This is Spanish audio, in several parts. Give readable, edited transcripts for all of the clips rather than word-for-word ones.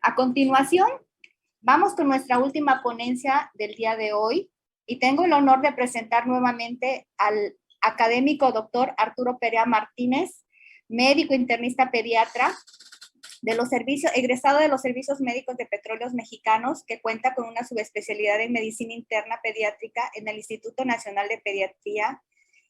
A continuación, vamos con nuestra última ponencia del día de hoy y tengo el honor de presentar nuevamente al académico doctor Arturo Perea Martínez, médico internista pediatra de los servicios, egresado de los Servicios Médicos de Petróleos Mexicanos, que cuenta con una subespecialidad en medicina interna pediátrica en el Instituto Nacional de Pediatría.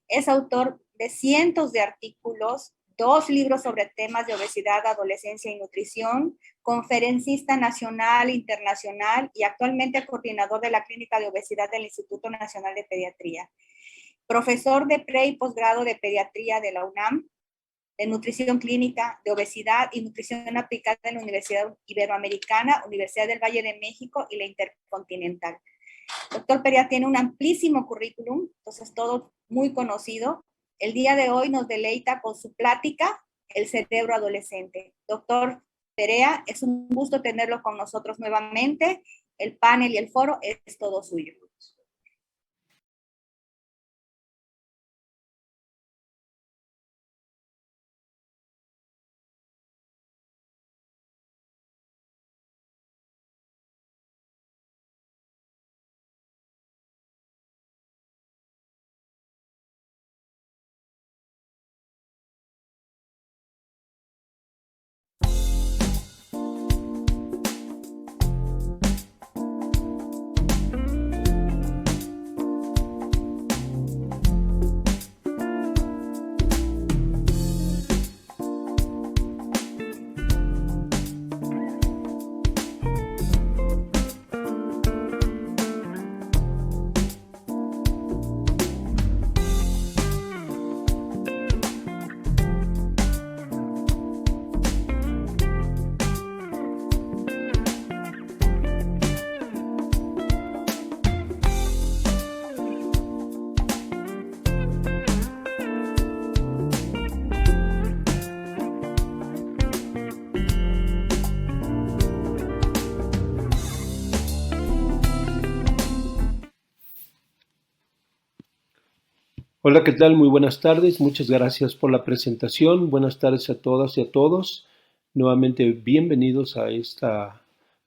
Es autor de cientos de artículos, 2 libros sobre temas de obesidad, adolescencia y nutrición, conferencista nacional, internacional y actualmente coordinador de la Clínica de Obesidad del Instituto Nacional de Pediatría. Profesor de pre y posgrado de pediatría de la UNAM, de nutrición clínica, de obesidad y nutrición aplicada en la Universidad Iberoamericana, Universidad del Valle de México y la Intercontinental. Doctor Perea tiene un amplísimo currículum, entonces todo muy conocido. El día de hoy nos deleita con su plática, El cerebro adolescente. Doctor Perea, es un gusto tenerlo con nosotros nuevamente. El panel y el foro es todo suyo. Hola, ¿qué tal? Muy buenas tardes. Muchas gracias por la presentación. Buenas tardes a todas y a todos. Nuevamente, bienvenidos a esta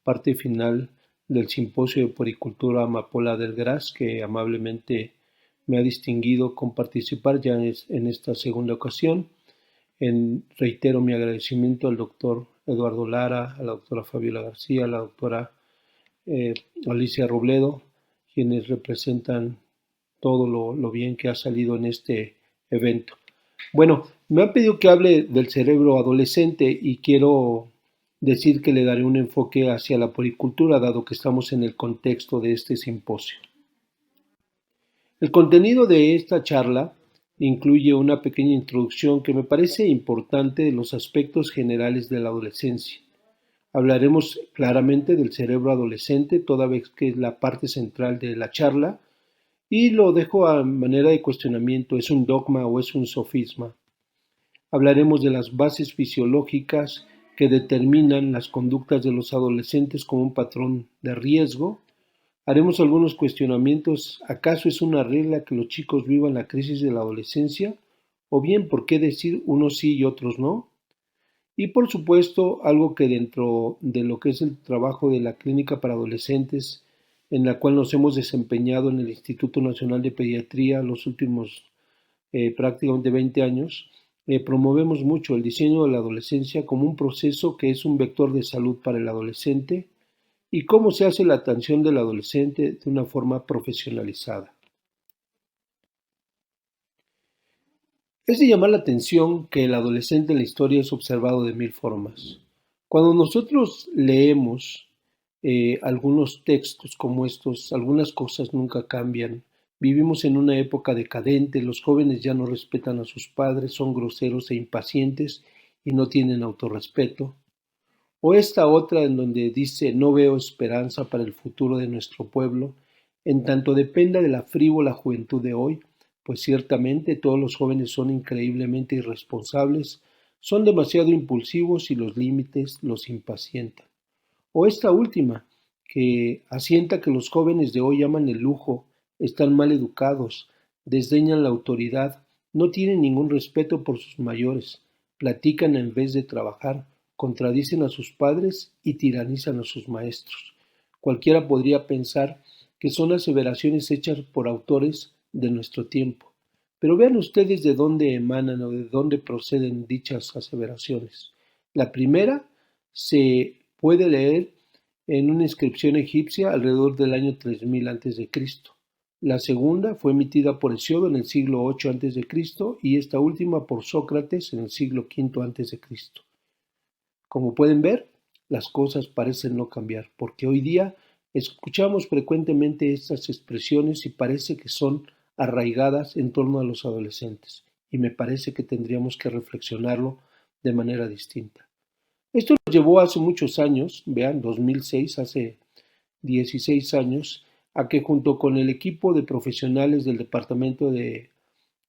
parte final del Simposio de Puericultura Amapola del Graz, que amablemente me ha distinguido con participar ya en esta segunda ocasión. Reitero mi agradecimiento al doctor Eduardo Lara, a la doctora Fabiola García, a la doctora Alicia Robledo, quienes representan todo lo bien que ha salido en este evento. Bueno, me han pedido que hable del cerebro adolescente y quiero decir que le daré un enfoque hacia la puericultura, dado que estamos en el contexto de este simposio. El contenido de esta charla incluye una pequeña introducción que me parece importante de los aspectos generales de la adolescencia. Hablaremos claramente del cerebro adolescente, toda vez que es la parte central de la charla, y lo dejo a manera de cuestionamiento, ¿es un dogma o es un sofisma? Hablaremos de las bases fisiológicas que determinan las conductas de los adolescentes como un patrón de riesgo. Haremos algunos cuestionamientos, ¿acaso es una regla que los chicos vivan la crisis de la adolescencia? ¿O bien por qué decir unos sí y otros no? Y por supuesto, algo que dentro de lo que es el trabajo de la clínica para adolescentes, en la cual nos hemos desempeñado en el Instituto Nacional de Pediatría los últimos prácticamente 20 años, promovemos mucho el diseño de la adolescencia como un proceso que es un vector de salud para el adolescente y cómo se hace la atención del adolescente de una forma profesionalizada. Es de llamar la atención que el adolescente en la historia es observado de 1000 formas. Cuando nosotros leemos algunos textos como estos, algunas cosas nunca cambian. Vivimos en una época decadente, los jóvenes ya no respetan a sus padres, son groseros e impacientes y no tienen autorrespeto. O esta otra en donde dice, no veo esperanza para el futuro de nuestro pueblo, en tanto dependa de la frívola juventud de hoy, pues ciertamente todos los jóvenes son increíblemente irresponsables, son demasiado impulsivos y los límites los impacientan. O esta última, que asienta que los jóvenes de hoy aman el lujo, están mal educados, desdeñan la autoridad, no tienen ningún respeto por sus mayores, platican en vez de trabajar, contradicen a sus padres y tiranizan a sus maestros. Cualquiera podría pensar que son aseveraciones hechas por autores de nuestro tiempo. Pero vean ustedes de dónde emanan o de dónde proceden dichas aseveraciones. La primera se puede leer en una inscripción egipcia alrededor del año 3000 a.C. La segunda fue emitida por Hesiodo en el siglo 8 a.C. y esta última por Sócrates en el siglo V a.C. Como pueden ver, las cosas parecen no cambiar, porque hoy día escuchamos frecuentemente estas expresiones y parece que son arraigadas en torno a los adolescentes, y me parece que tendríamos que reflexionarlo de manera distinta. Esto nos llevó hace muchos años, vean, 2006, hace 16 años, a que junto con el equipo de profesionales del Departamento de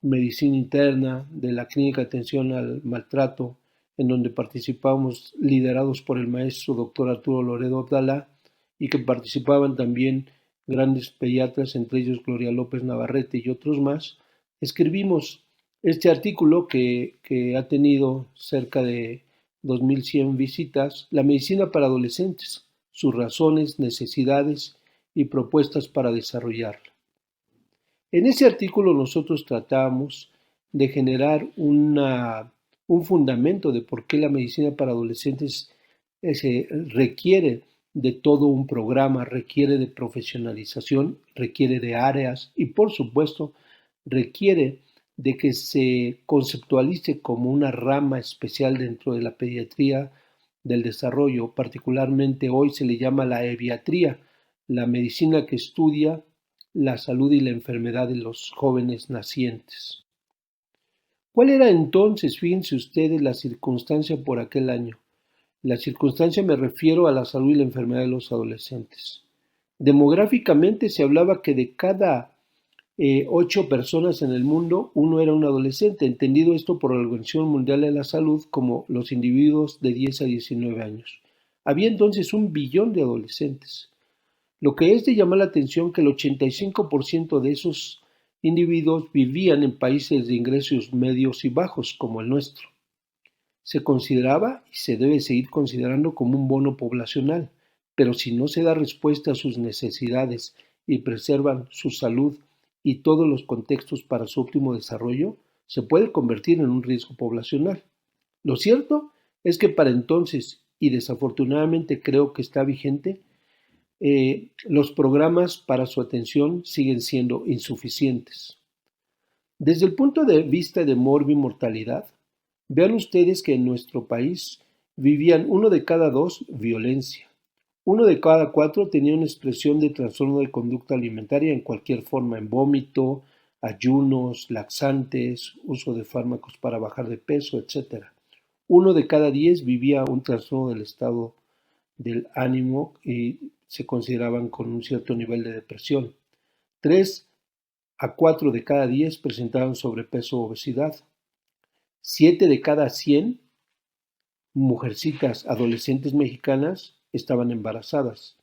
Medicina Interna, de la Clínica de Atención al Maltrato, en donde participamos liderados por el maestro doctor Arturo Loredo Abdalá, y que participaban también grandes pediatras, entre ellos Gloria López Navarrete y otros más, escribimos este artículo que ha tenido cerca de 2100 visitas, La medicina para adolescentes, sus razones, necesidades y propuestas para desarrollarla. En ese artículo nosotros tratamos de generar un fundamento de por qué la medicina para adolescentes se requiere de todo un programa, requiere de profesionalización, requiere de áreas y por supuesto requiere de que se conceptualice como una rama especial dentro de la pediatría del desarrollo. Particularmente hoy se le llama la eviatría, la medicina que estudia la salud y la enfermedad de los jóvenes nacientes. ¿Cuál era entonces, fíjense ustedes, la circunstancia por aquel año? La circunstancia me refiero a la salud y la enfermedad de los adolescentes. Demográficamente se hablaba que de cada 8 personas en el mundo, uno era un adolescente, entendido esto por la Organización Mundial de la Salud como los individuos de 10 a 19 años. Había entonces 1 billón de adolescentes. Lo que es de llamar la atención que el 85% de esos individuos vivían en países de ingresos medios y bajos como el nuestro. Se consideraba y se debe seguir considerando como un bono poblacional, pero si no se da respuesta a sus necesidades y preservan su salud y todos los contextos para su óptimo desarrollo, se puede convertir en un riesgo poblacional. Lo cierto es que para entonces, y desafortunadamente creo que está vigente, los programas para su atención siguen siendo insuficientes. Desde el punto de vista de morbimortalidad, vean ustedes que en nuestro país vivían 1 de cada 2 violencia. 1 de cada 4 tenía una expresión de trastorno de conducta alimentaria en cualquier forma, en vómito, ayunos, laxantes, uso de fármacos para bajar de peso, etc. 1 de cada 10 vivía un trastorno del estado del ánimo y se consideraban con un cierto nivel de depresión. 3 a 4 de cada 10 presentaban sobrepeso o obesidad. 7 de cada 100 mujercitas adolescentes mexicanas estaban embarazadas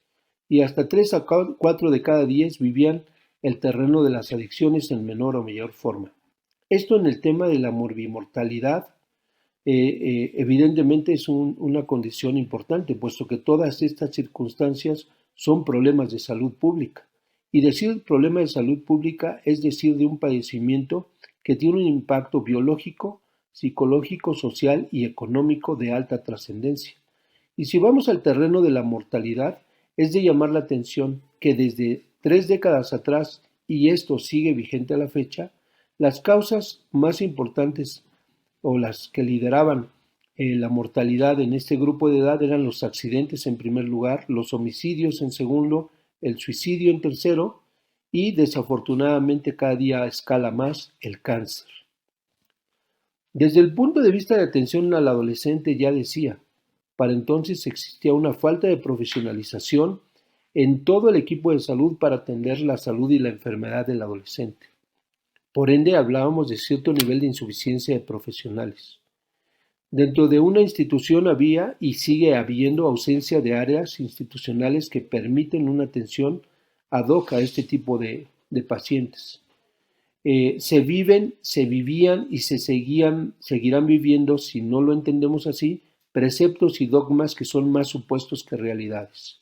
y hasta 3 a 4 de cada 10 vivían el terreno de las adicciones en menor o mayor forma. Esto en el tema de la morbimortalidad evidentemente es una condición importante, puesto que todas estas circunstancias son problemas de salud pública. Y decir problema de salud pública es decir de un padecimiento que tiene un impacto biológico, psicológico, social y económico de alta trascendencia. Y si vamos al terreno de la mortalidad, es de llamar la atención que desde 3 décadas atrás, y esto sigue vigente a la fecha, las causas más importantes o las que lideraban la mortalidad en este grupo de edad eran los accidentes en primer lugar, los homicidios en segundo, el suicidio en tercero y desafortunadamente cada día escala más el cáncer. Desde el punto de vista de atención al adolescente ya decía, para entonces existía una falta de profesionalización en todo el equipo de salud para atender la salud y la enfermedad del adolescente. Por ende, hablábamos de cierto nivel de insuficiencia de profesionales. Dentro de una institución había y sigue habiendo ausencia de áreas institucionales que permiten una atención ad hoc a este tipo de pacientes. Se vivían y seguirán viviendo, si no lo entendemos así, preceptos y dogmas que son más supuestos que realidades.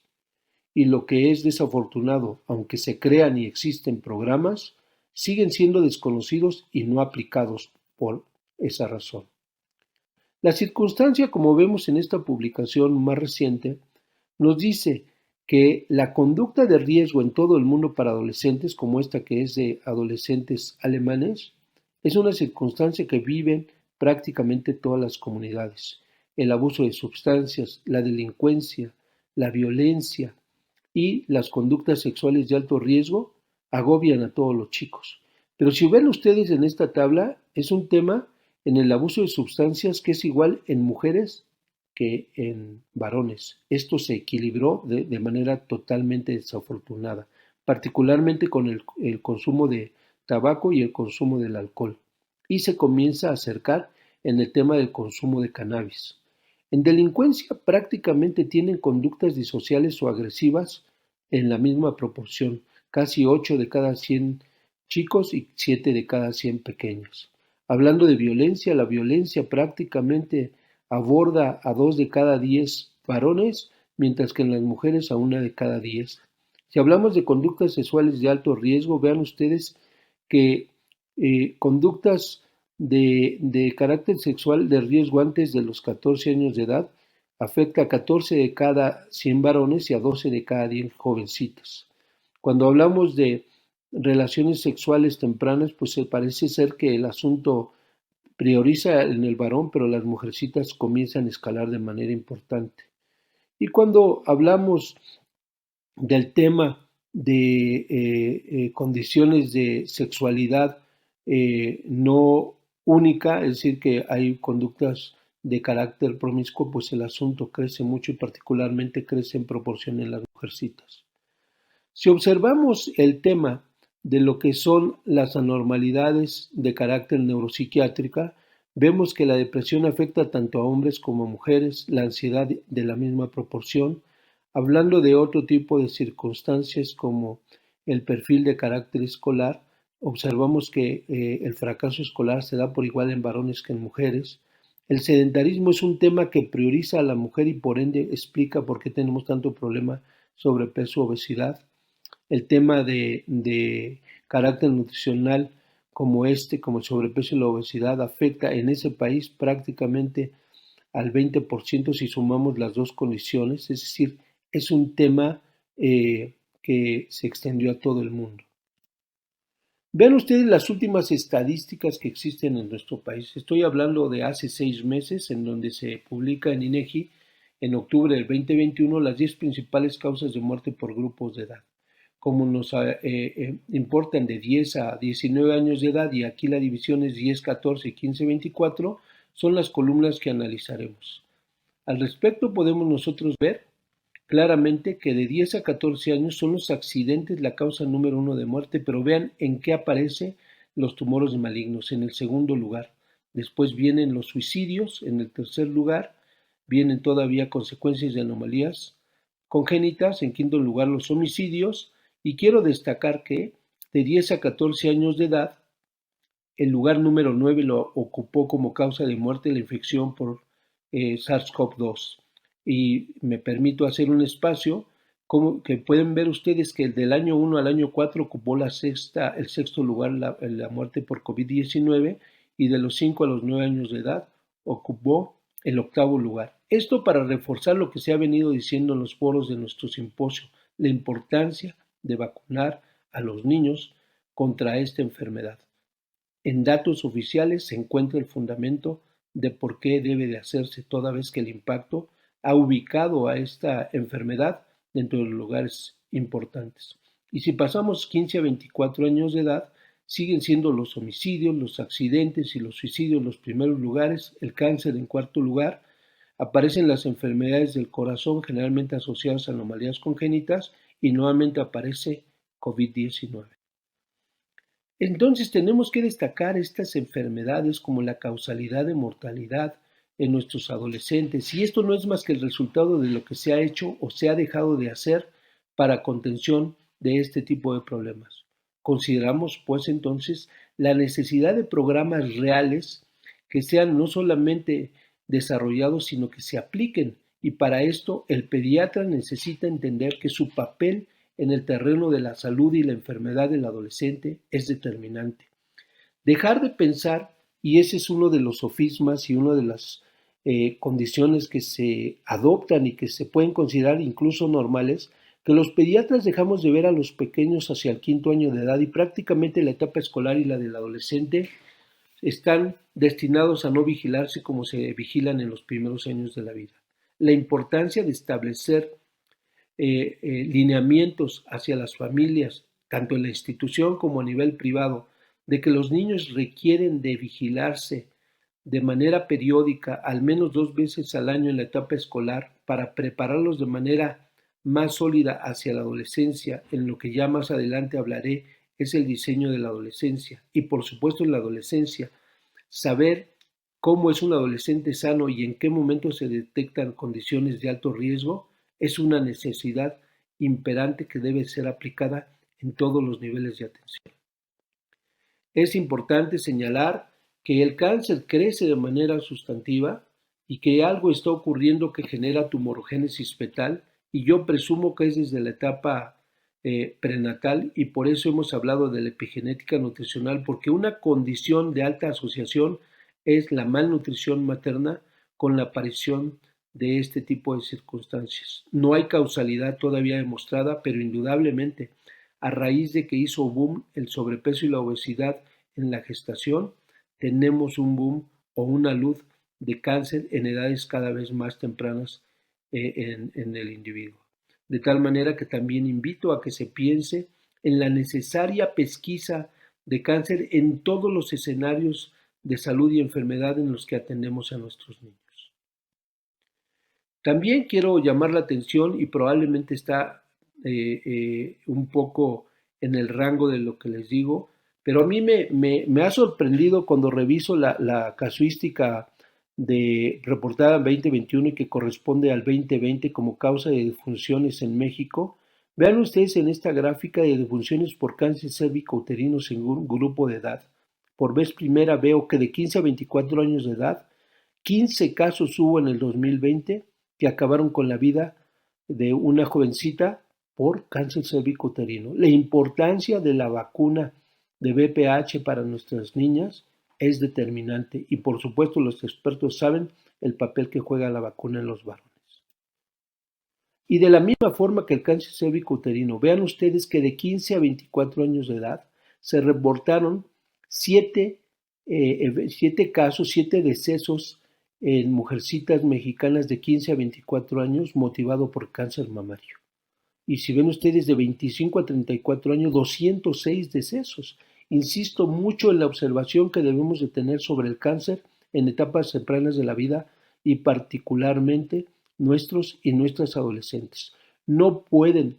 Y lo que es desafortunado, aunque se crean y existen programas, siguen siendo desconocidos y no aplicados por esa razón. La circunstancia, como vemos en esta publicación más reciente, nos dice que la conducta de riesgo en todo el mundo para adolescentes, como esta que es de adolescentes alemanes, es una circunstancia que viven prácticamente todas las comunidades. El abuso de sustancias, la delincuencia, la violencia y las conductas sexuales de alto riesgo agobian a todos los chicos. Pero si ven ustedes en esta tabla, es un tema en el abuso de sustancias que es igual en mujeres que en varones. Esto se equilibró de manera totalmente desafortunada, particularmente con el consumo de tabaco y el consumo del alcohol. Y se comienza a acercar en el tema del consumo de cannabis. En delincuencia prácticamente tienen conductas disociales o agresivas en la misma proporción, casi 8 de cada 100 chicos y 7 de cada 100 pequeños. Hablando de violencia, la violencia prácticamente aborda a 2 de cada 10 varones, mientras que en las mujeres a 1 de cada 10. Si hablamos de conductas sexuales de alto riesgo, vean ustedes que conductas de carácter sexual de riesgo antes de los 14 años de edad afecta a 14 de cada 100 varones y a 12 de cada 10 jovencitas. Cuando hablamos de relaciones sexuales tempranas, pues parece ser que el asunto prioriza en el varón, pero las mujercitas comienzan a escalar de manera importante. Y cuando hablamos del tema de condiciones de sexualidad no única, es decir, que hay conductas de carácter promiscuo, pues el asunto crece mucho y particularmente crece en proporción en las mujercitas. Si observamos el tema de lo que son las anormalidades de carácter neuropsiquiátrica, vemos que la depresión afecta tanto a hombres como a mujeres, la ansiedad de la misma proporción, hablando de otro tipo de circunstancias como el perfil de carácter escolar, observamos que el fracaso escolar se da por igual en varones que en mujeres. El sedentarismo es un tema que prioriza a la mujer y por ende explica por qué tenemos tanto problema sobrepeso, obesidad. El tema de carácter nutricional como como el sobrepeso y la obesidad, afecta en ese país prácticamente al 20% si sumamos las dos condiciones, es decir, es un tema que se extendió a todo el mundo. Vean ustedes las últimas estadísticas que existen en nuestro país. Estoy hablando de hace 6 meses, en donde se publica en INEGI en octubre del 2021 las 10 principales causas de muerte por grupos de edad. Como nos importan de 10 a 19 años de edad, y aquí la división es 10, 14, 15, 24, son las columnas que analizaremos. Al respecto podemos nosotros ver claramente que de 10 a 14 años son los accidentes la causa número 1 de muerte, pero vean en qué aparecen los tumores malignos, en el segundo lugar. Después vienen los suicidios, en el tercer lugar vienen todavía consecuencias de anomalías congénitas, en quinto lugar los homicidios, y quiero destacar que de 10 a 14 años de edad, el lugar número 9 lo ocupó como causa de muerte la infección por SARS-CoV-2. Y me permito hacer un espacio, como que pueden ver ustedes que del año 1 al año 4 ocupó el sexto lugar la muerte por COVID-19, y de los 5 a los 9 años de edad ocupó el octavo lugar. Esto para reforzar lo que se ha venido diciendo en los foros de nuestro simposio, la importancia de vacunar a los niños contra esta enfermedad. En datos oficiales se encuentra el fundamento de por qué debe de hacerse, toda vez que el impacto ha ubicado a esta enfermedad dentro de los lugares importantes. Y si pasamos 15 a 24 años de edad, siguen siendo los homicidios, los accidentes y los suicidios los primeros lugares, el cáncer en cuarto lugar, aparecen las enfermedades del corazón generalmente asociadas a anomalías congénitas y nuevamente aparece COVID-19. Entonces tenemos que destacar estas enfermedades como la causalidad de mortalidad en nuestros adolescentes, y esto no es más que el resultado de lo que se ha hecho o se ha dejado de hacer para contención de este tipo de problemas. Consideramos pues entonces la necesidad de programas reales que sean no solamente desarrollados, sino que se apliquen. Y para esto el pediatra necesita entender que su papel en el terreno de la salud y la enfermedad del adolescente es determinante. Dejar de pensar, y ese es uno de los sofismas y una de las condiciones que se adoptan y que se pueden considerar incluso normales, que los pediatras dejamos de ver a los pequeños hacia el 5º año de edad y prácticamente la etapa escolar y la del adolescente están destinados a no vigilarse como se vigilan en los primeros años de la vida. La importancia de establecer lineamientos hacia las familias, tanto en la institución como a nivel privado, de que los niños requieren de vigilarse de manera periódica, al menos 2 veces al año en la etapa escolar, para prepararlos de manera más sólida hacia la adolescencia, en lo que ya más adelante hablaré, es el diseño de la adolescencia. Y por supuesto en la adolescencia, saber cómo es un adolescente sano y en qué momento se detectan condiciones de alto riesgo es una necesidad imperante que debe ser aplicada en todos los niveles de atención. Es importante señalar que el cáncer crece de manera sustantiva y que algo está ocurriendo que genera tumorogénesis fetal, y yo presumo que es desde la etapa prenatal, y por eso hemos hablado de la epigenética nutricional, porque una condición de alta asociación es la malnutrición materna con la aparición de este tipo de circunstancias. No hay causalidad todavía demostrada, pero indudablemente a raíz de que hizo boom el sobrepeso y la obesidad en la gestación, tenemos un boom o una luz de cáncer en edades cada vez más tempranas en el individuo. De tal manera que también invito a que se piense en la necesaria pesquisa de cáncer en todos los escenarios de salud y enfermedad en los que atendemos a nuestros niños. También quiero llamar la atención, y probablemente está un poco en el rango de lo que les digo, pero a mí me ha sorprendido cuando reviso la casuística de reportada en 2021 y que corresponde al 2020 como causa de defunciones en México. Vean ustedes en esta gráfica de defunciones por cáncer cérvico-uterino según grupo de edad. Por vez primera veo que de 15 a 24 años de edad, 15 casos hubo en el 2020 que acabaron con la vida de una jovencita por cáncer cérvico-uterino. La importancia de la vacuna de VPH para nuestras niñas es determinante, y por supuesto los expertos saben el papel que juega la vacuna en los varones. Y de la misma forma que el cáncer cérvico-uterino, vean ustedes que de 15 a 24 años de edad se reportaron 7 casos, 7 decesos en mujercitas mexicanas de 15 a 24 años motivado por cáncer mamario. Y si ven ustedes de 25 a 34 años, 206 decesos. Insisto mucho en la observación que debemos de tener sobre el cáncer en etapas tempranas de la vida, y particularmente nuestros y nuestras adolescentes. No pueden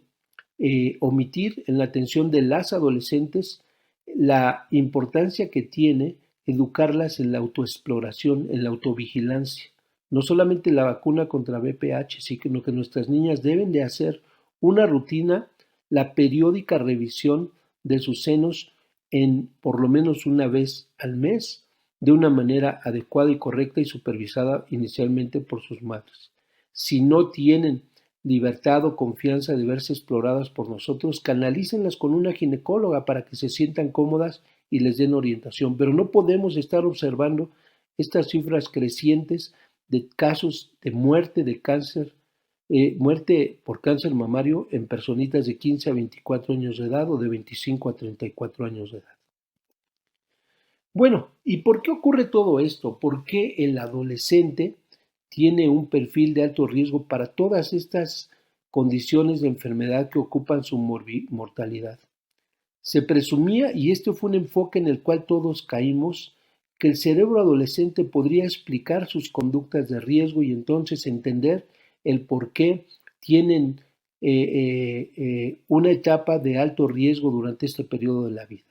omitir en la atención de las adolescentes la importancia que tiene educarlas en la autoexploración, en la autovigilancia. No solamente la vacuna contra VPH, sino que nuestras niñas deben de hacer una rutina, la periódica revisión de sus senos en por lo menos una vez al mes, de una manera adecuada y correcta y supervisada inicialmente por sus madres. Si no tienen libertad o confianza de verse exploradas por nosotros, canalícenlas con una ginecóloga para que se sientan cómodas y les den orientación. Pero no podemos estar observando estas cifras crecientes de casos de muerte de cáncer, muerte por cáncer mamario en personitas de 15 a 24 años de edad o de 25 a 34 años de edad. Bueno, ¿y por qué ocurre todo esto? ¿Por qué el adolescente tiene un perfil de alto riesgo para todas estas condiciones de enfermedad que ocupan su mortalidad? Se presumía, y este fue un enfoque en el cual todos caímos, que el cerebro adolescente podría explicar sus conductas de riesgo y entonces entender el por qué tienen una etapa de alto riesgo durante este periodo de la vida.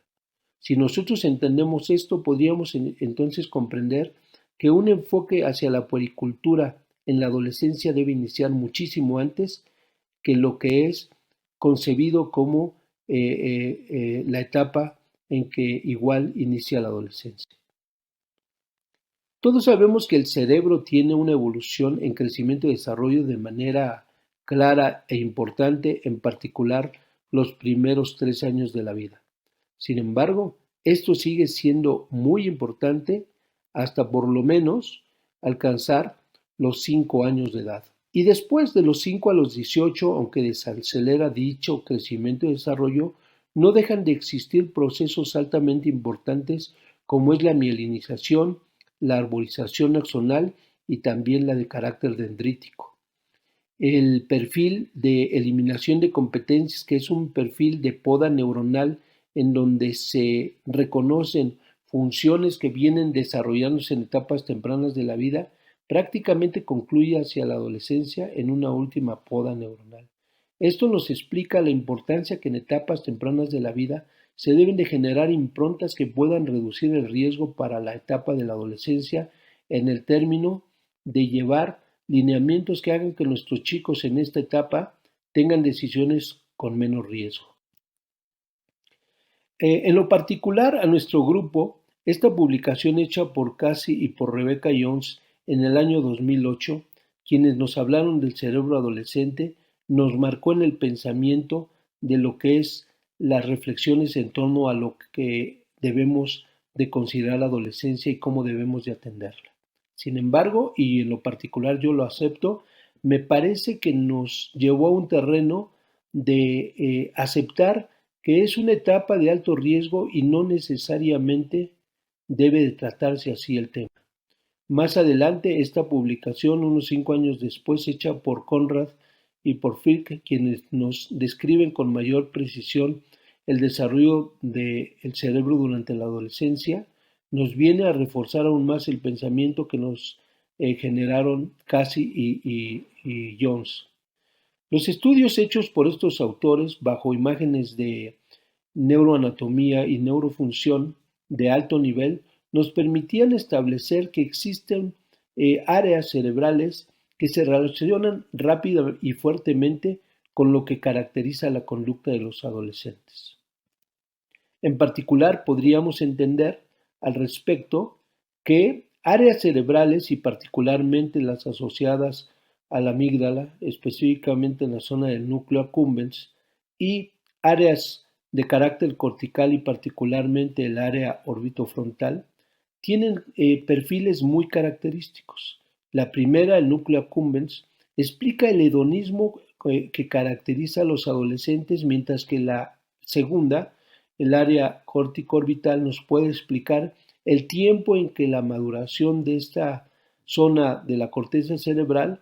Si nosotros entendemos esto, podríamos entonces comprender que un enfoque hacia la puericultura en la adolescencia debe iniciar muchísimo antes que lo que es concebido como la etapa en que igual inicia la adolescencia. Todos sabemos que el cerebro tiene una evolución en crecimiento y desarrollo de manera clara e importante, en particular los primeros 3 años de la vida. Sin embargo, esto sigue siendo muy importante hasta por lo menos alcanzar los 5 años de edad. Y después de los 5 a los 18, aunque desacelera dicho crecimiento y desarrollo, no dejan de existir procesos altamente importantes como es la mielinización, la arborización axonal y también la de carácter dendrítico. El perfil de eliminación de competencias, que es un perfil de poda neuronal en donde se reconocen funciones que vienen desarrollándose en etapas tempranas de la vida, prácticamente concluye hacia la adolescencia en una última poda neuronal. Esto nos explica la importancia que en etapas tempranas de la vida se deben de generar improntas que puedan reducir el riesgo para la etapa de la adolescencia en el término de llevar lineamientos que hagan que nuestros chicos en esta etapa tengan decisiones con menos riesgo. En lo particular, a nuestro grupo, esta publicación hecha por Cassie y por Rebecca Jones en el año 2008, quienes nos hablaron del cerebro adolescente, nos marcó en el pensamiento de lo que es las reflexiones en torno a lo que debemos de considerar la adolescencia y cómo debemos de atenderla. Sin embargo, y en lo particular yo lo acepto, me parece que nos llevó a un terreno de aceptar que es una etapa de alto riesgo y no necesariamente debe de tratarse así el tema. Más adelante, esta publicación, unos 5 años después, hecha por Conrad y por Filk, quienes nos describen con mayor precisión el desarrollo del cerebro durante la adolescencia, nos viene a reforzar aún más el pensamiento que nos generaron Cassie y Jones. Los estudios hechos por estos autores bajo imágenes de neuroanatomía y neurofunción de alto nivel nos permitían establecer que existen áreas cerebrales que se relacionan rápida y fuertemente con lo que caracteriza la conducta de los adolescentes. En particular, podríamos entender al respecto que áreas cerebrales y particularmente las asociadas a la amígdala, específicamente en la zona del núcleo accumbens, y áreas de carácter cortical y particularmente el área orbitofrontal, tienen perfiles muy característicos. La primera, el núcleo accumbens, explica el hedonismo que caracteriza a los adolescentes, mientras que la segunda, el área córtico-orbital, nos puede explicar el tiempo en que la maduración de esta zona de la corteza cerebral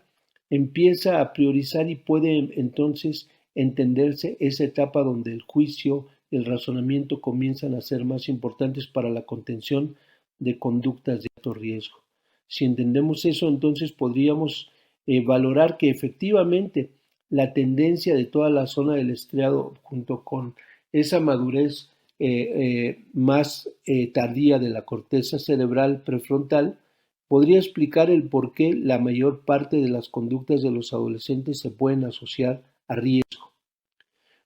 empieza a priorizar y puede entonces entenderse esa etapa donde el juicio, el razonamiento comienzan a ser más importantes para la contención de conductas de alto riesgo. Si entendemos eso, entonces podríamos valorar que efectivamente la tendencia de toda la zona del estriado junto con esa madurez más tardía de la corteza cerebral prefrontal podría explicar el por qué la mayor parte de las conductas de los adolescentes se pueden asociar a riesgo.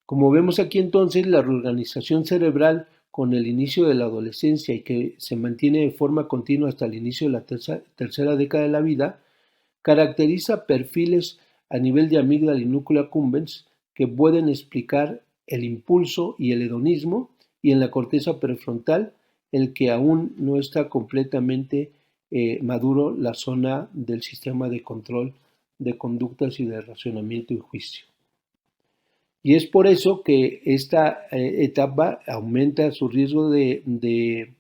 Como vemos aquí entonces, la reorganización cerebral con el inicio de la adolescencia y que se mantiene de forma continua hasta el inicio de la tercera década de la vida, caracteriza perfiles a nivel de amígdala y núcleo accumbens que pueden explicar el impulso y el hedonismo, y en la corteza prefrontal el que aún no está completamente maduro la zona del sistema de control de conductas y de racionamiento y juicio. Y es por eso que esta etapa aumenta su riesgo de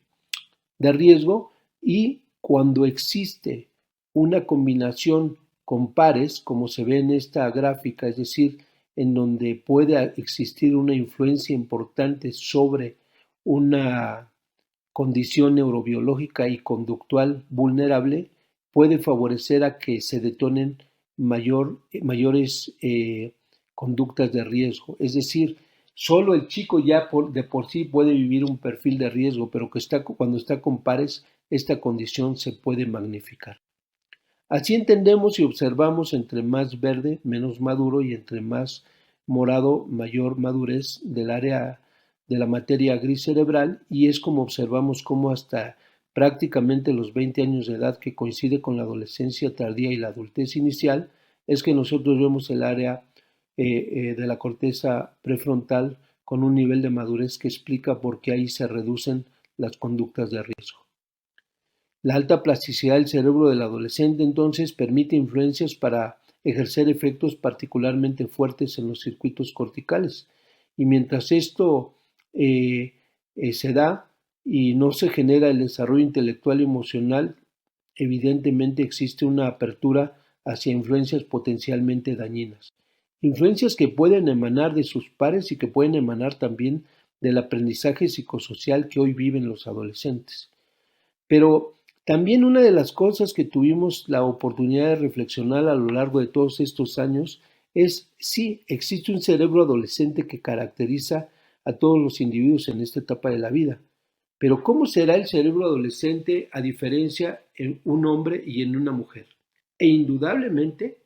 riesgo, y cuando existe una combinación con pares, como se ve en esta gráfica, es decir, en donde puede existir una influencia importante sobre una condición neurobiológica y conductual vulnerable, puede favorecer a que se detonen mayores conductas de riesgo. Es decir, solo el chico ya de por sí puede vivir un perfil de riesgo, pero que cuando está con pares, esta condición se puede magnificar. Así entendemos y observamos entre más verde, menos maduro, y entre más morado, mayor madurez del área de la materia gris cerebral, y es como observamos cómo hasta prácticamente los 20 años de edad, que coincide con la adolescencia tardía y la adultez inicial, es que nosotros vemos el área de la corteza prefrontal con un nivel de madurez que explica por qué ahí se reducen las conductas de riesgo. La alta plasticidad del cerebro del adolescente entonces permite influencias para ejercer efectos particularmente fuertes en los circuitos corticales. Y mientras esto se da y no se genera el desarrollo intelectual y emocional, evidentemente existe una apertura hacia influencias potencialmente dañinas. Influencias que pueden emanar de sus pares y que pueden emanar también del aprendizaje psicosocial que hoy viven los adolescentes. Pero también una de las cosas que tuvimos la oportunidad de reflexionar a lo largo de todos estos años es si existe un cerebro adolescente que caracteriza a todos los individuos en esta etapa de la vida. Pero ¿cómo será el cerebro adolescente a diferencia en un hombre y en una mujer? E indudablemente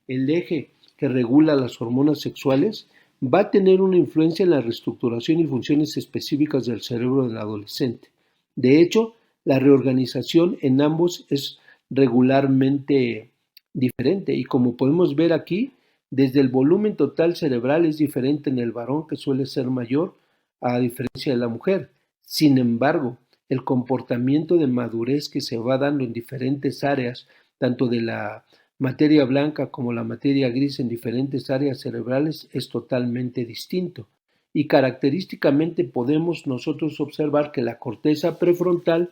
el eje que regula las hormonas sexuales va a tener una influencia en la reestructuración y funciones específicas del cerebro del adolescente. De hecho, la reorganización en ambos es regularmente diferente y como podemos ver aquí, desde el volumen total cerebral es diferente en el varón, que suele ser mayor a diferencia de la mujer. Sin embargo, el comportamiento de madurez que se va dando en diferentes áreas, tanto de la materia blanca como la materia gris en diferentes áreas cerebrales, es totalmente distinto. Y característicamente podemos nosotros observar que la corteza prefrontal,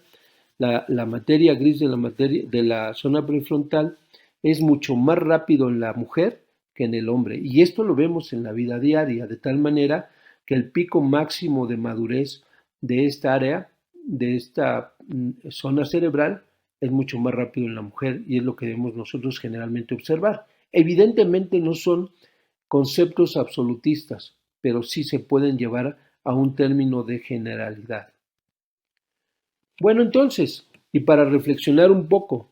la materia gris de la zona prefrontal, es mucho más rápido en la mujer que en el hombre. Y esto lo vemos en la vida diaria, de tal manera que el pico máximo de madurez de esta área, de esta zona cerebral, es mucho más rápido en la mujer y es lo que debemos nosotros generalmente observar. Evidentemente no son conceptos absolutistas, pero sí se pueden llevar a un término de generalidad. Bueno, entonces, y para reflexionar un poco,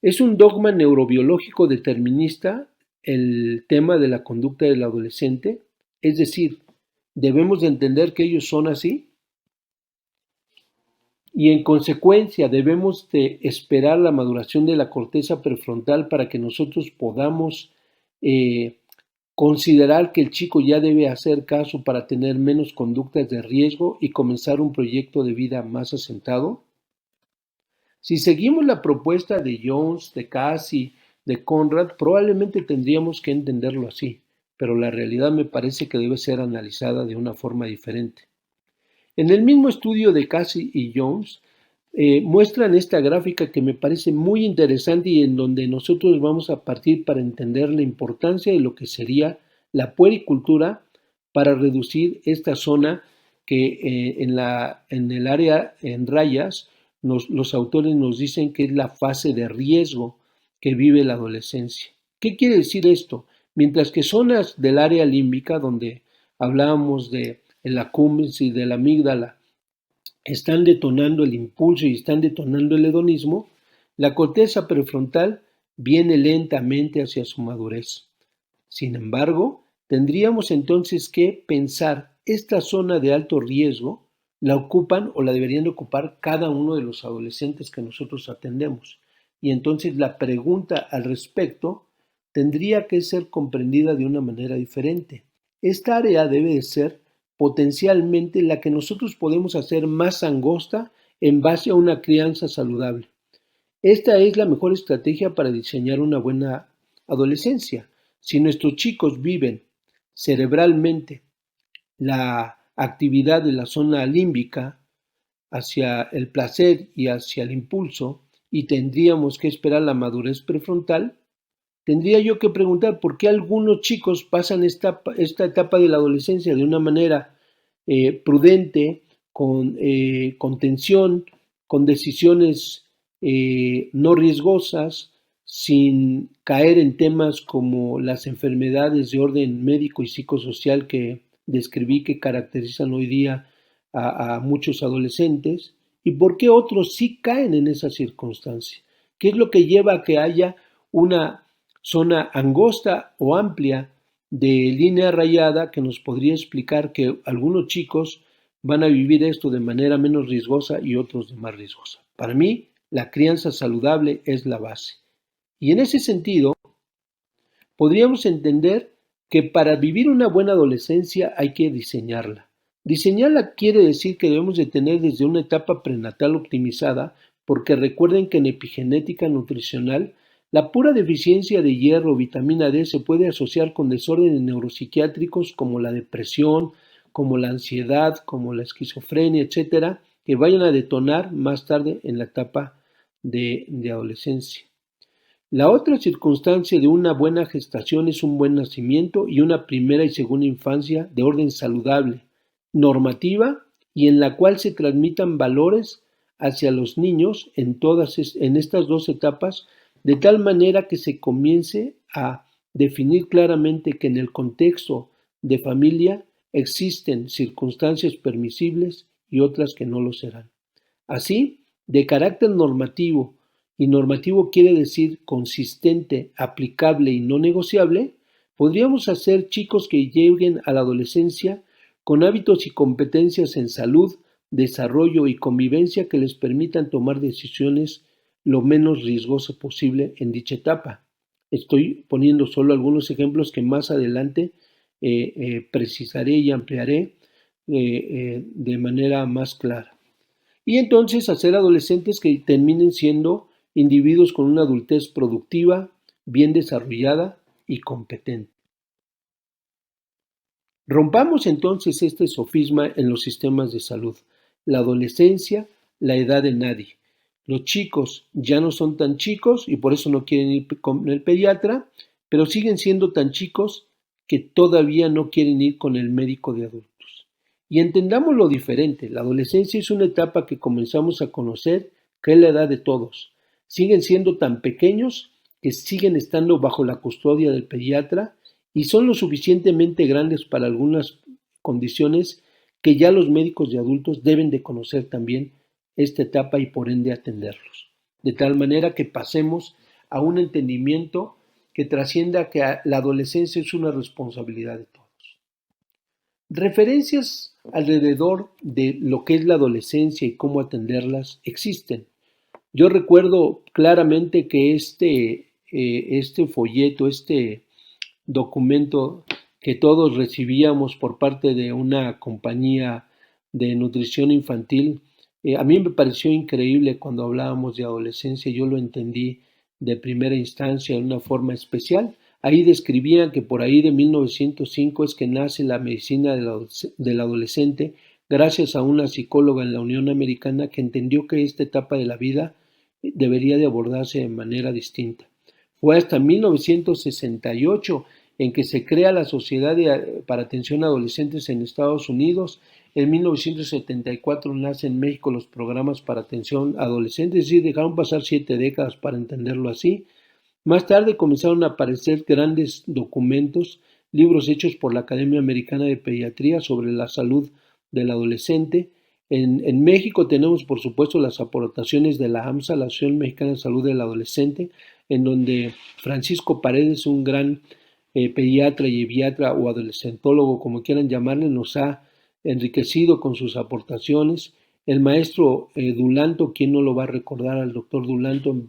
¿es un dogma neurobiológico determinista el tema de la conducta del adolescente? Es decir, ¿debemos de entender que ellos son así? Y en consecuencia debemos de esperar la maduración de la corteza prefrontal para que nosotros podamos considerar que el chico ya debe hacer caso para tener menos conductas de riesgo y comenzar un proyecto de vida más asentado. Si seguimos la propuesta de Jones, de Casey, de Conrad, probablemente tendríamos que entenderlo así, pero la realidad me parece que debe ser analizada de una forma diferente. En el mismo estudio de Casey y Jones, muestran esta gráfica que me parece muy interesante y en donde nosotros vamos a partir para entender la importancia de lo que sería la puericultura para reducir esta zona que en el área en rayas los autores nos dicen que es la fase de riesgo que vive la adolescencia. ¿Qué quiere decir esto? Mientras que zonas del área límbica, donde hablábamos de el accumbens y de la amígdala, están detonando el impulso y están detonando el hedonismo, la corteza prefrontal viene lentamente hacia su madurez. Sin embargo, tendríamos entonces que pensar esta zona de alto riesgo la ocupan o la deberían ocupar cada uno de los adolescentes que nosotros atendemos. Y entonces la pregunta al respecto tendría que ser comprendida de una manera diferente. Esta área debe de ser potencialmente la que nosotros podemos hacer más angosta en base a una crianza saludable. Esta es la mejor estrategia para diseñar una buena adolescencia. Si nuestros chicos viven cerebralmente la actividad de la zona límbica hacia el placer y hacia el impulso, y tendríamos que esperar la madurez prefrontal, tendría yo que preguntar por qué algunos chicos pasan esta etapa de la adolescencia de una manera prudente, con contención, con decisiones no riesgosas, sin caer en temas como las enfermedades de orden médico y psicosocial que describí que caracterizan hoy día a muchos adolescentes, y por qué otros sí caen en esa circunstancia. ¿Qué es lo que lleva a que haya una zona angosta o amplia de línea rayada que nos podría explicar que algunos chicos van a vivir esto de manera menos riesgosa y otros de más riesgosa. Para mí, la crianza saludable es la base. Y en ese sentido, podríamos entender que para vivir una buena adolescencia hay que diseñarla. Diseñarla quiere decir que debemos de tener desde una etapa prenatal optimizada, porque recuerden que en epigenética nutricional la pura deficiencia de hierro o vitamina D se puede asociar con desórdenes neuropsiquiátricos como la depresión, como la ansiedad, como la esquizofrenia, etcétera, que vayan a detonar más tarde en la etapa de adolescencia. La otra circunstancia de una buena gestación es un buen nacimiento y una primera y segunda infancia de orden saludable, normativa y en la cual se transmitan valores hacia los niños en estas dos etapas, de tal manera que se comience a definir claramente que en el contexto de familia existen circunstancias permisibles y otras que no lo serán. Así, de carácter normativo, y normativo quiere decir consistente, aplicable y no negociable, podríamos hacer chicos que lleguen a la adolescencia con hábitos y competencias en salud, desarrollo y convivencia que les permitan tomar decisiones lo menos riesgosas posible en dicha etapa. Estoy poniendo solo algunos ejemplos que más adelante precisaré y ampliaré de manera más clara. Y entonces hacer adolescentes que terminen siendo individuos con una adultez productiva, bien desarrollada y competente. Rompamos entonces este sofisma en los sistemas de salud. La adolescencia, la edad de nadie. Los chicos ya no son tan chicos y por eso no quieren ir con el pediatra, pero siguen siendo tan chicos que todavía no quieren ir con el médico de adultos. Y entendamos lo diferente. La adolescencia es una etapa que comenzamos a conocer que es la edad de todos. Siguen siendo tan pequeños que siguen estando bajo la custodia del pediatra y son lo suficientemente grandes para algunas condiciones que ya los médicos de adultos deben de conocer también esta etapa y por ende atenderlos. De tal manera que pasemos a un entendimiento que trascienda que la adolescencia es una responsabilidad de todos. Referencias alrededor de lo que es la adolescencia y cómo atenderlas existen. Yo recuerdo claramente que este folleto, este documento que todos recibíamos por parte de una compañía de nutrición infantil, a mí me pareció increíble cuando hablábamos de adolescencia, yo lo entendí de primera instancia en una forma especial. Ahí describían que por ahí de 1905 es que nace la medicina del adolescente gracias a una psicóloga en la Unión Americana que entendió que esta etapa de la vida debería de abordarse de manera distinta. Fue hasta 1968 en que se crea la Sociedad para Atención a Adolescentes en Estados Unidos. En 1974 nacen en México los programas para atención a adolescentes, es decir, dejaron pasar 7 décadas para entenderlo así. Más tarde comenzaron a aparecer grandes documentos, libros hechos por la Academia Americana de Pediatría sobre la salud del adolescente. En México tenemos, por supuesto, las aportaciones de la AMSA, la Asociación Mexicana de Salud del Adolescente, en donde Francisco Paredes, un gran pediatra y eviatra o adolescentólogo, como quieran llamarle, nos ha enriquecido con sus aportaciones. El maestro Dulanto, ¿quién no lo va a recordar al doctor Dulanto,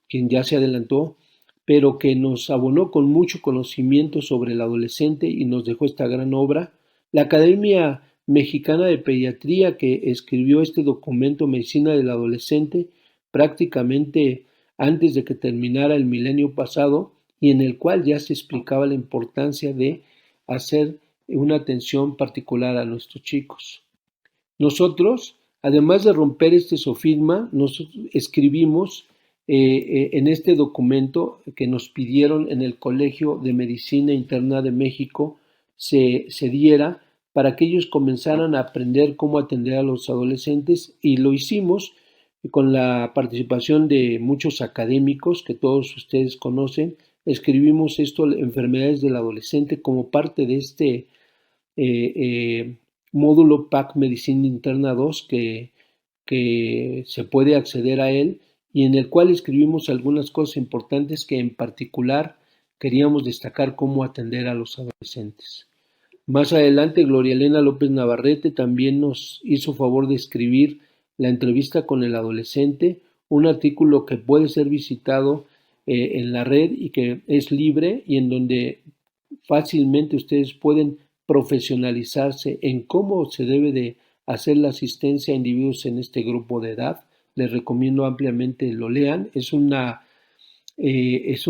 quien ya se adelantó, pero que nos abonó con mucho conocimiento sobre el adolescente y nos dejó esta gran obra? La Academia Mexicana de Pediatría, que escribió este documento Medicina del Adolescente prácticamente antes de que terminara el milenio pasado, y en el cual ya se explicaba la importancia de hacer una atención particular a nuestros chicos. Nosotros, además de romper este sofisma, nosotros escribimos en este documento que nos pidieron en el Colegio de Medicina Interna de México se diera para que ellos comenzaran a aprender cómo atender a los adolescentes, y lo hicimos con la participación de muchos académicos que todos ustedes conocen. Escribimos esto, enfermedades del adolescente, como parte de este módulo PAC Medicina Interna 2 que se puede acceder a él, y en el cual escribimos algunas cosas importantes que en particular queríamos destacar cómo atender a los adolescentes. Más adelante, Gloria Elena López Navarrete también nos hizo favor de escribir la entrevista con el adolescente, un artículo que puede ser visitado en la red y que es libre y en donde fácilmente ustedes pueden profesionalizarse en cómo se debe de hacer la asistencia a individuos en este grupo de edad. Les recomiendo ampliamente lo lean. Es un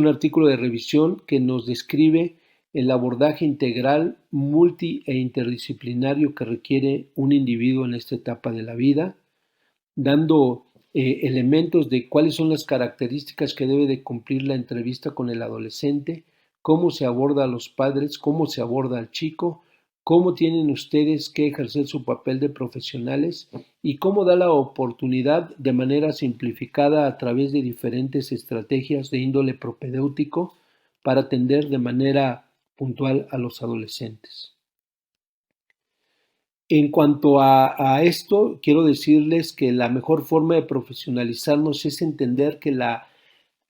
artículo de revisión que nos describe el abordaje integral, multi e interdisciplinario que requiere un individuo en esta etapa de la vida, dando elementos de cuáles son las características que debe de cumplir la entrevista con el adolescente, cómo se aborda a los padres, cómo se aborda al chico, cómo tienen ustedes que ejercer su papel de profesionales y cómo da la oportunidad de manera simplificada a través de diferentes estrategias de índole propedéutico para atender de manera puntual a los adolescentes. En cuanto a esto, quiero decirles que la mejor forma de profesionalizarnos es entender que la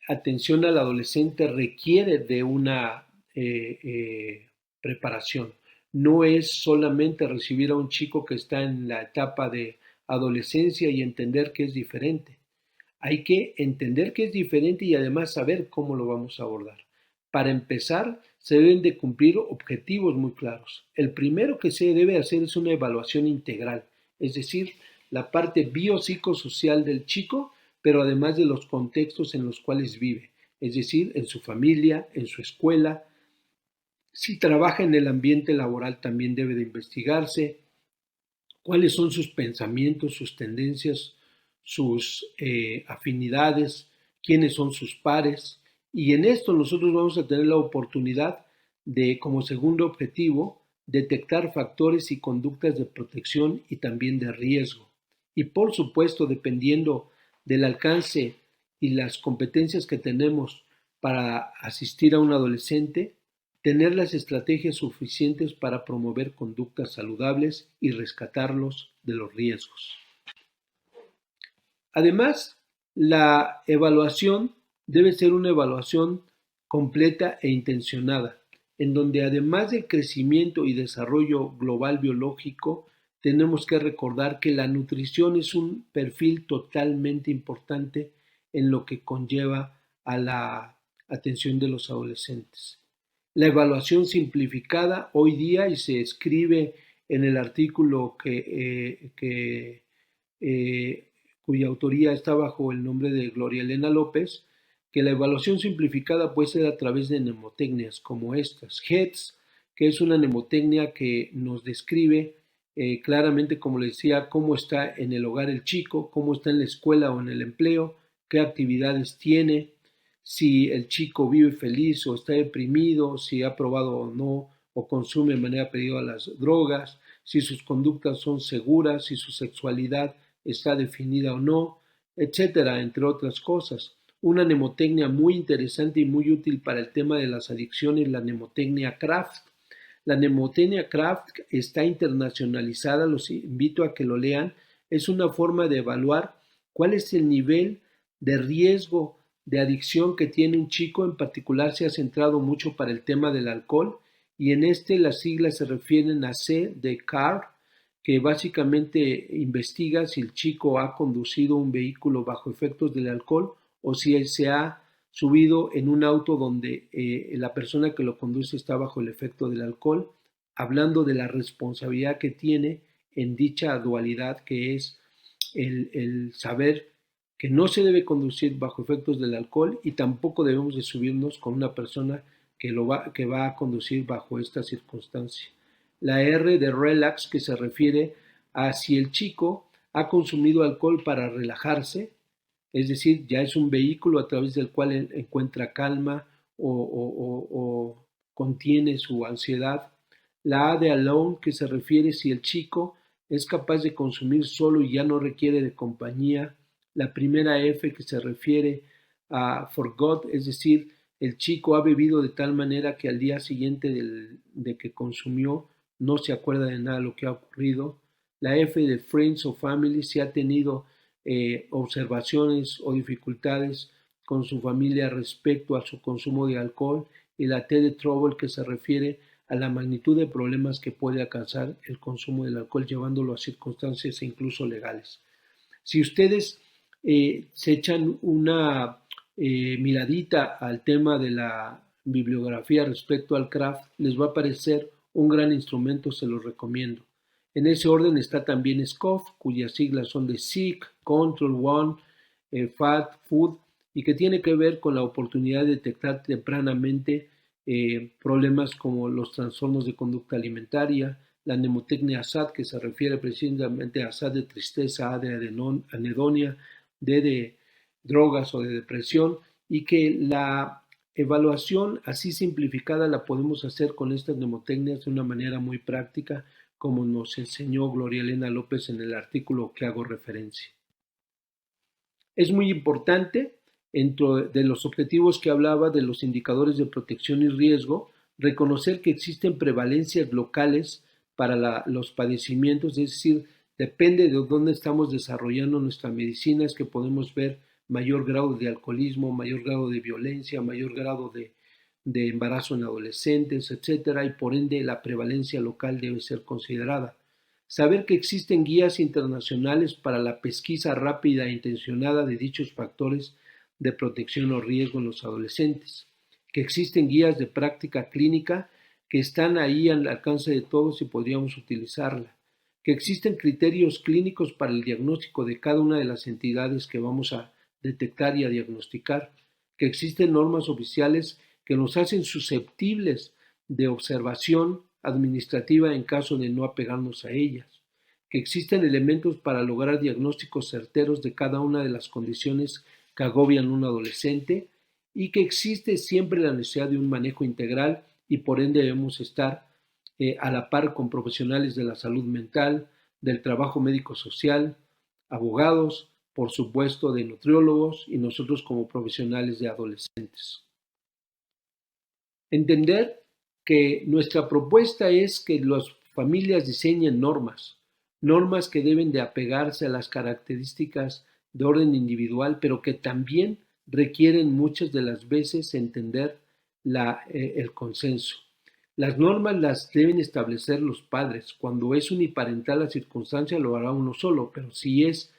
atención al adolescente requiere de una preparación. No es solamente recibir a un chico que está en la etapa de adolescencia y entender que es diferente. Hay que entender que es diferente y además saber cómo lo vamos a abordar. Para empezar, se deben de cumplir objetivos muy claros. El primero que se debe hacer es una evaluación integral, es decir, la parte biopsicosocial del chico, pero además de los contextos en los cuales vive, es decir, en su familia, en su escuela. Si trabaja en el ambiente laboral también debe de investigarse cuáles son sus pensamientos, sus tendencias, sus afinidades, quiénes son sus pares. Y en esto nosotros vamos a tener la oportunidad de, como segundo objetivo, detectar factores y conductas de protección y también de riesgo. Y por supuesto, dependiendo del alcance y las competencias que tenemos para asistir a un adolescente, tener las estrategias suficientes para promover conductas saludables y rescatarlos de los riesgos. Además, la evaluación debe ser una evaluación completa e intencionada, en donde además del crecimiento y desarrollo global biológico, tenemos que recordar que la nutrición es un perfil totalmente importante en lo que conlleva a la atención de los adolescentes. La evaluación simplificada hoy día, y se escribe en el artículo cuya autoría está bajo el nombre de Gloria Elena López, que la evaluación simplificada puede ser a través de mnemotecnias como estas. HEADS, que es una mnemotecnia que nos describe claramente, como les decía, cómo está en el hogar el chico, cómo está en la escuela o en el empleo, qué actividades tiene, si el chico vive feliz o está deprimido, si ha probado o no o consume de manera periódica las drogas, si sus conductas son seguras, si su sexualidad está definida o no, etcétera, entre otras cosas. Una mnemotecnia muy interesante y muy útil para el tema de las adicciones, la mnemotecnia Kraft. La mnemotecnia Kraft está internacionalizada, los invito a que lo lean. Es una forma de evaluar cuál es el nivel de riesgo de adicción que tiene un chico. En particular se ha centrado mucho para el tema del alcohol y en las siglas se refieren a C de CAR, que básicamente investiga si el chico ha conducido un vehículo bajo efectos del alcohol o si se ha subido en un auto donde la persona que lo conduce está bajo el efecto del alcohol, hablando de la responsabilidad que tiene en dicha dualidad, que es el saber que no se debe conducir bajo efectos del alcohol y tampoco debemos de subirnos con una persona que va a conducir bajo esta circunstancia. La R de relax, que se refiere a si el chico ha consumido alcohol para relajarse, es decir, ya es un vehículo a través del cual encuentra calma o contiene su ansiedad. La A de alone, que se refiere si el chico es capaz de consumir solo y ya no requiere de compañía. La primera F, que se refiere a forgot, es decir, el chico ha bebido de tal manera que al día siguiente de que consumió no se acuerda de nada de lo que ha ocurrido. La F de friends o family, si ha tenido observaciones o dificultades con su familia respecto a su consumo de alcohol. Y la T de trouble, que se refiere a la magnitud de problemas que puede alcanzar el consumo del alcohol, llevándolo a circunstancias e incluso legales. Si ustedes se echan una miradita al tema de la bibliografía respecto al craft, les va a parecer un gran instrumento, se los recomiendo. En ese orden está también SCOFF, cuyas siglas son de Seek, Control, One, FAT, Food, y que tiene que ver con la oportunidad de detectar tempranamente problemas como los trastornos de conducta alimentaria, la mnemotecnia SAT, que se refiere precisamente a SAT de tristeza, A de anedonia, D de drogas o de depresión, y que la evaluación así simplificada la podemos hacer con estas mnemotecnias de una manera muy práctica, como nos enseñó Gloria Elena López en el artículo que hago referencia. Es muy importante, dentro de los objetivos que hablaba de los indicadores de protección y riesgo, reconocer que existen prevalencias locales para los padecimientos, es decir, depende de dónde estamos desarrollando nuestra medicina, es que podemos ver mayor grado de alcoholismo, mayor grado de violencia, mayor grado de embarazo en adolescentes, etcétera, y por ende la prevalencia local debe ser considerada. Saber que existen guías internacionales para la pesquisa rápida e intencionada de dichos factores de protección o riesgo en los adolescentes. Que existen guías de práctica clínica que están ahí al alcance de todos y podríamos utilizarla. Que existen criterios clínicos para el diagnóstico de cada una de las entidades que vamos a detectar y a diagnosticar. Que existen normas oficiales que nos hacen susceptibles de observación administrativa en caso de no apegarnos a ellas, que existen elementos para lograr diagnósticos certeros de cada una de las condiciones que agobian a un adolescente y que existe siempre la necesidad de un manejo integral y por ende debemos estar a la par con profesionales de la salud mental, del trabajo médico social, abogados, por supuesto de nutriólogos y nosotros como profesionales de adolescentes. Entender que nuestra propuesta es que las familias diseñen normas que deben de apegarse a las características de orden individual, pero que también requieren muchas de las veces entender el consenso. Las normas las deben establecer los padres. Cuando es uniparental la circunstancia lo hará uno solo, pero si es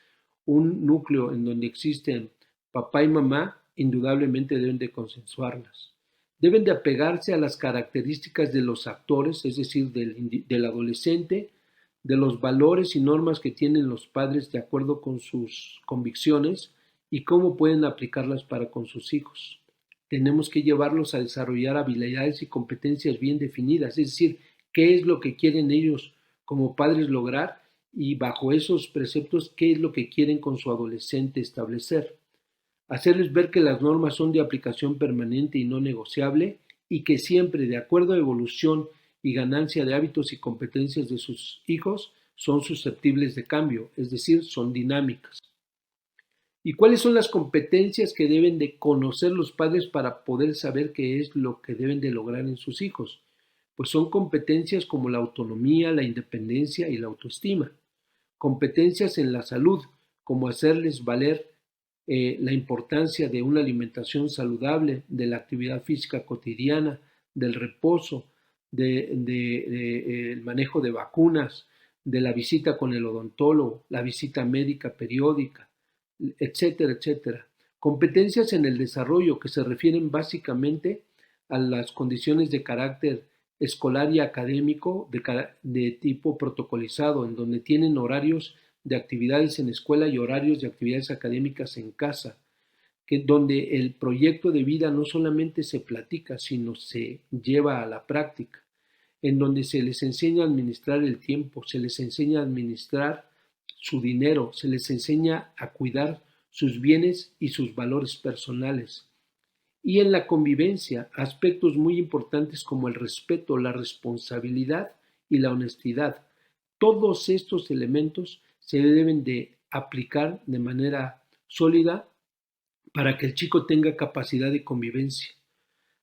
un núcleo en donde existen papá y mamá, indudablemente deben de consensuarlas. Deben de apegarse a las características de los actores, es decir, del adolescente, de los valores y normas que tienen los padres de acuerdo con sus convicciones y cómo pueden aplicarlas para con sus hijos. Tenemos que llevarlos a desarrollar habilidades y competencias bien definidas, es decir, qué es lo que quieren ellos como padres lograr y bajo esos preceptos qué es lo que quieren con su adolescente establecer. Hacerles ver que las normas son de aplicación permanente y no negociable y que siempre, de acuerdo a evolución y ganancia de hábitos y competencias de sus hijos, son susceptibles de cambio, es decir, son dinámicas. ¿Y cuáles son las competencias que deben de conocer los padres para poder saber qué es lo que deben de lograr en sus hijos? Pues son competencias como la autonomía, la independencia y la autoestima. Competencias en la salud, como hacerles valer la importancia de una alimentación saludable, de la actividad física cotidiana, del reposo, el manejo de vacunas, de la visita con el odontólogo, la visita médica periódica, etcétera, etcétera. Competencias en el desarrollo que se refieren básicamente a las condiciones de carácter escolar y académico de tipo protocolizado, en donde tienen horarios de actividades en escuela y horarios de actividades académicas en casa, donde el proyecto de vida no solamente se platica, sino se lleva a la práctica, en donde se les enseña a administrar el tiempo, se les enseña a administrar su dinero, se les enseña a cuidar sus bienes y sus valores personales. Y en la convivencia, aspectos muy importantes como el respeto, la responsabilidad y la honestidad. Todos estos elementos se deben de aplicar de manera sólida para que el chico tenga capacidad de convivencia.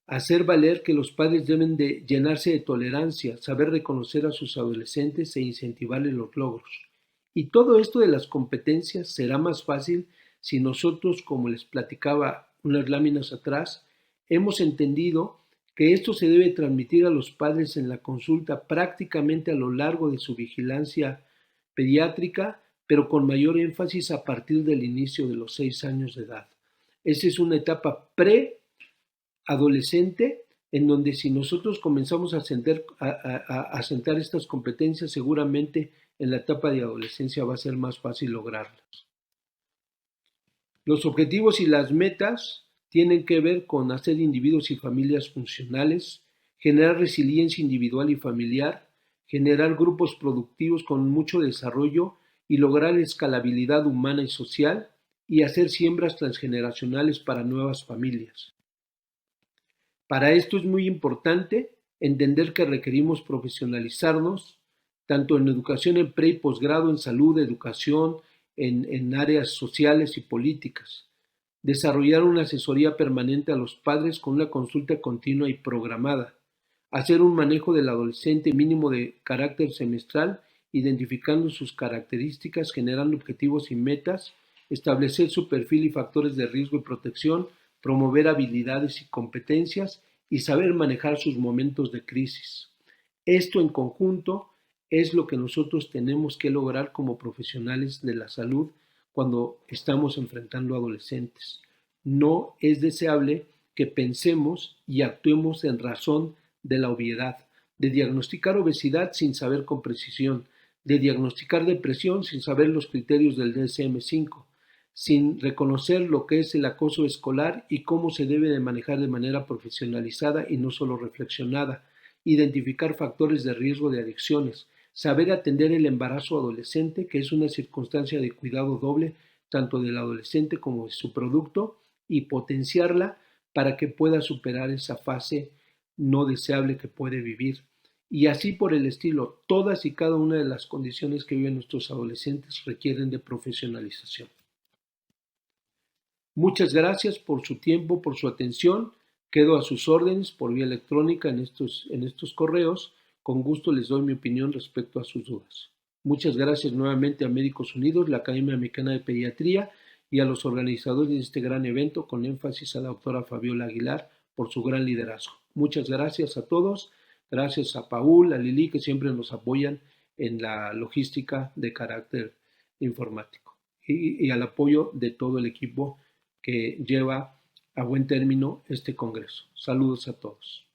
Hacer valer que los padres deben de llenarse de tolerancia, saber reconocer a sus adolescentes e incentivarles los logros. Y todo esto de las competencias será más fácil si nosotros, como les platicaba unas láminas atrás, hemos entendido que esto se debe transmitir a los padres en la consulta prácticamente a lo largo de su vigilancia pediátrica, pero con mayor énfasis a partir del inicio de los 6 años de edad. Esa es una etapa pre-adolescente en donde si nosotros comenzamos a sentar estas competencias, seguramente en la etapa de adolescencia va a ser más fácil lograrlas. Los objetivos y las metas tienen que ver con hacer individuos y familias funcionales, generar resiliencia individual y familiar, generar grupos productivos con mucho desarrollo y lograr escalabilidad humana y social, y hacer siembras transgeneracionales para nuevas familias. Para esto es muy importante entender que requerimos profesionalizarnos, tanto en educación en pre y posgrado, en salud, educación, en áreas sociales y políticas. Desarrollar una asesoría permanente a los padres con una consulta continua y programada. Hacer un manejo del adolescente mínimo de carácter semestral, identificando sus características, generando objetivos y metas, establecer su perfil y factores de riesgo y protección, promover habilidades y competencias y saber manejar sus momentos de crisis. Esto en conjunto es lo que nosotros tenemos que lograr como profesionales de la salud cuando estamos enfrentando adolescentes. No es deseable que pensemos y actuemos en razón de la obviedad, de diagnosticar obesidad sin saber con precisión, de diagnosticar depresión sin saber los criterios del DSM-5, sin reconocer lo que es el acoso escolar y cómo se debe de manejar de manera profesionalizada y no solo reflexionada, identificar factores de riesgo de adicciones, saber atender el embarazo adolescente, que es una circunstancia de cuidado doble tanto del adolescente como de su producto, y potenciarla para que pueda superar esa fase no deseable que puede vivir. Y así por el estilo, todas y cada una de las condiciones que viven nuestros adolescentes requieren de profesionalización. Muchas gracias por su tiempo, por su atención. Quedo a sus órdenes por vía electrónica en estos correos. Con gusto les doy mi opinión respecto a sus dudas. Muchas gracias nuevamente a Médicos Unidos, la Academia Mexicana de Pediatría y a los organizadores de este gran evento, con énfasis a la doctora Fabiola Aguilar por su gran liderazgo. Muchas gracias a todos. Gracias a Paul, a Lili, que siempre nos apoyan en la logística de carácter informático y al apoyo de todo el equipo que lleva a buen término este congreso. Saludos a todos.